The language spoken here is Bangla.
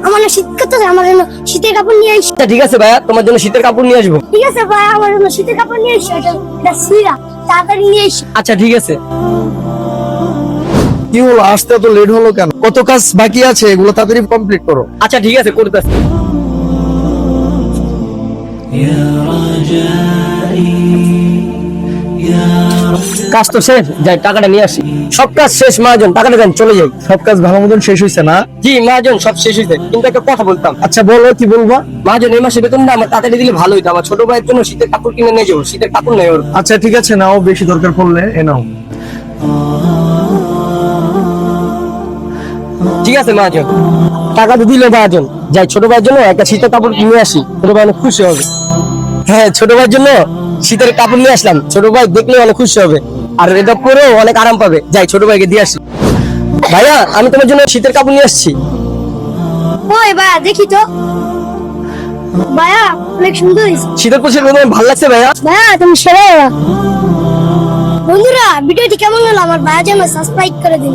আমার না শীত করতেছে, আমার জন্য শীতের কাপড় নিয়ে আইস। আচ্ছা ঠিক আছে ভাইয়া, তোমার জন্য শীতের কাপড় নিয়ে আসবো। ঠিক আছে ভাই, আমার জন্য শীতের কাপড় নিয়ে আইস। এটা সিরা, তাড়াতাড়ি নিয়ে আইস। আচ্ছা ঠিক আছে। কি হলো, আসতে এত লেট হলো কেন? কত কাজ বাকি আছে, এগুলো তাড়াতাড়ি কমপ্লিট করো। আচ্ছা ঠিক আছে, করতেছি। কাজ তো শেষ, যাই টাকাটা নিয়ে আসি। সব কাজ শেষ মহাজন, টাকাটা দেন, চলে যাই। সব কাজ ভালো মতন শেষ হয়েছে না? জি মহাজন, সব শেষ হয়েছে, কিন্তু একটা কথা বলতাম। আচ্ছা বলো, কি বলবা? মহাজন, এই মাসে বেতনটা আমার তাড়াতাড়ি দিলে ভালো হইতো। আমার ছোট ভাইয়ের জন্য শীতের কাপড় কিনে নিয়ে যাবো, শীতের কাপড় নেই ওর। আচ্ছা ঠিক আছে, নাও, বেশি দরকার পড়লে এ নাও। ঠিক আছে মহাজন, টাকা তো দিল মহাজন। যাই ছোট ভাইয়ের জন্য একটা শীতের কাপড় কিনে আসি, ছোট ভাই অনেক খুশি হবে। হ্যাঁ, ছোট ভাইয়ের জন্য শীতের কাপড় নিয়ে আসলাম, ছোট ভাই দেখলে অনেক খুশি হবে, আর এটা পরেও অনেক আরাম পাবে। যাই ছোট ভাইকে দিয়ে আসি। ভাইয়া, আমি তোমার জন্য শীতের কাপড় নিয়ে আসছি। ওই ভাইয়া দেখি তো। ভাইয়া অনেক সুন্দর হয়েছে। শীতের পোশাক ভালো লাগছে ভাইয়া। ভাইয়া তুমি সেরা। বন্ধুরা, ভিডিওটি কেমন হলো আমার ভাইয়া যেন সাবস্ক্রাইব করে দিন।